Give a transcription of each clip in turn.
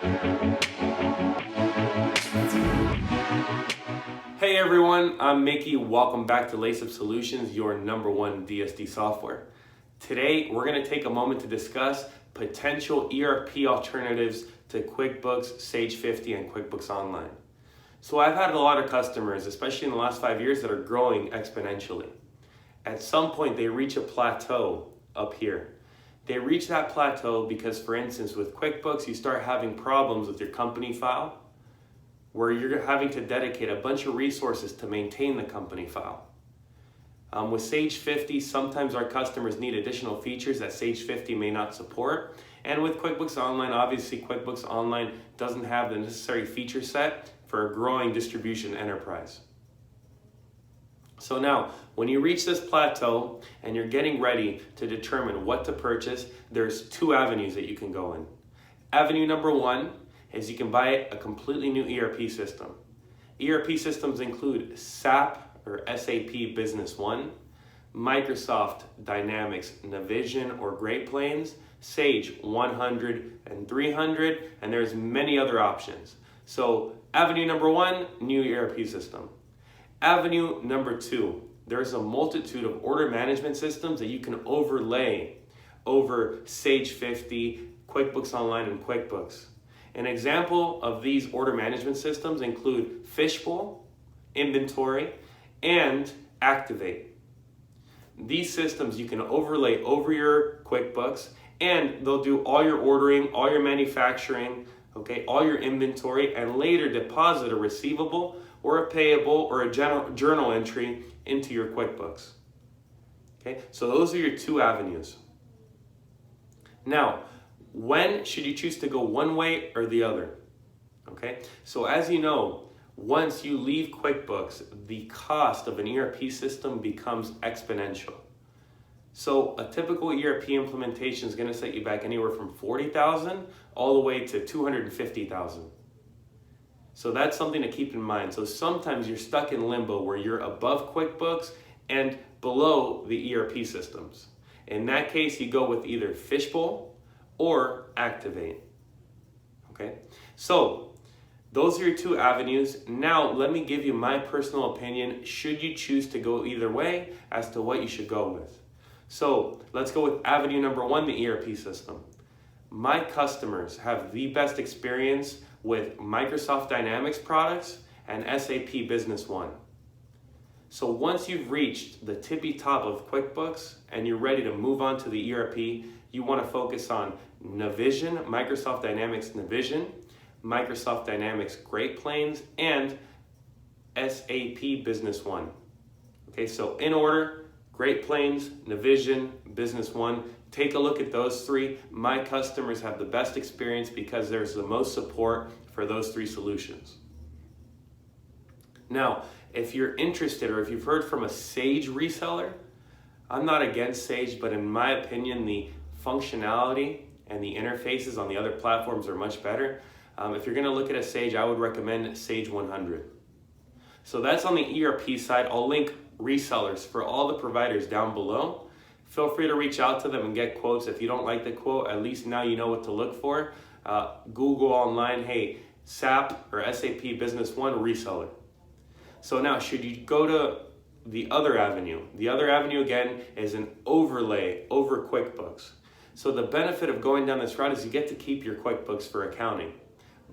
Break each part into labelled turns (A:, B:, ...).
A: Hey everyone, I'm Mickey. Welcome back to LaceUp Solutions, your #1 DSD software. Today, we're going to take a moment to discuss potential ERP alternatives to QuickBooks, Sage 50, and QuickBooks Online. So I've had a lot of customers, especially in the last 5 years, that are growing exponentially. At some point, they reach a plateau up here. They reach that plateau because, for instance, with QuickBooks, you start having problems with your company file, where you're having to dedicate a bunch of resources to maintain the company file. With Sage 50, sometimes our customers need additional features that Sage 50 may not support. And with QuickBooks Online, obviously QuickBooks Online doesn't have the necessary feature set for a growing distribution enterprise. So now, when you reach this plateau and you're getting ready to determine what to purchase, there's two avenues that you can go in. Avenue number one is you can buy a completely new ERP system. ERP systems include SAP or SAP Business One, Microsoft Dynamics Navision or Great Plains, Sage 100 and 300, and there's many other options. So avenue number one, new ERP system. Avenue number two, there's a multitude of order management systems that you can overlay over Sage 50, QuickBooks Online, and QuickBooks. An example of these order management systems include Fishbowl, Inventory, and Activate. These systems you can overlay over your QuickBooks, and they'll do all your ordering, all your manufacturing, okay, all your inventory, and later deposit a receivable or a payable or a journal entry into your QuickBooks. Okay, so those are your two avenues. Now, when should you choose to go one way or the other? Okay, so as you know, once you leave QuickBooks, the cost of an ERP system becomes exponential. So a typical ERP implementation is going to set you back anywhere from $40,000 all the way to $250,000. So that's something to keep in mind. So sometimes you're stuck in limbo where you're above QuickBooks and below the ERP systems. In that case, you go with either Fishbowl or Activate. Okay, so those are your two avenues. Now let me give you my personal opinion should you choose to go either way as to what you should go with. So let's go with avenue number one, the ERP system. My customers have the best experience with Microsoft Dynamics products and SAP Business One. So once you've reached the tippy top of QuickBooks and you're ready to move on to the ERP, you want to focus on Navision, Microsoft Dynamics Navision, Microsoft Dynamics Great Plains, and SAP Business One. Okay, so in order, Great Plains, Navision, Business One. Take a look at those three. My customers have the best experience because there's the most support for those three solutions. Now, if you're interested or if you've heard from a Sage reseller, I'm not against Sage, but in my opinion, the functionality and the interfaces on the other platforms are much better. If you're going to look at a Sage, I would recommend Sage 100. So that's on the ERP side. I'll link resellers for all the providers down below. Feel free to reach out to them and get quotes. If you don't like the quote, at least now you know what to look for. Google online, hey, SAP or SAP Business One reseller. So now, should you go to the other avenue? The other avenue, again, is an overlay over QuickBooks. So the benefit of going down this route is you get to keep your QuickBooks for accounting,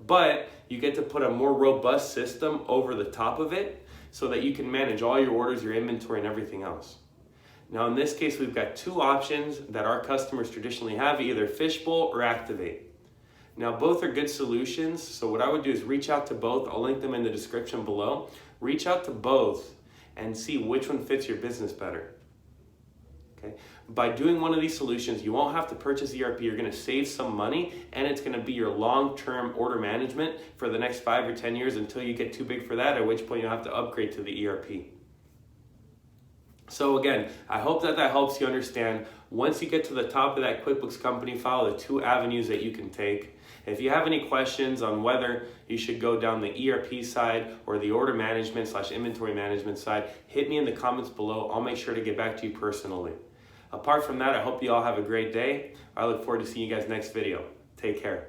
A: but you get to put a more robust system over the top of it so that you can manage all your orders, your inventory, and everything else. Now in this case, we've got two options that our customers traditionally have, either Fishbowl or Activate. Now both are good solutions, so what I would do is reach out to both. I'll link them in the description below. Reach out to both and see which one fits your business better. Okay? By doing one of these solutions, you won't have to purchase ERP. You're going to save some money, and it's going to be your long-term order management for the next 5 or 10 years until you get too big for that, at which point you'll have to upgrade to the ERP. So again, I hope that helps you understand, once you get to the top of that QuickBooks company file, the two avenues that you can take. If you have any questions on whether you should go down the ERP side or the order management / inventory management side, hit me in the comments below. I'll make sure to get back to you personally. Apart from that, I hope you all have a great day. I look forward to seeing you guys next video. Take care.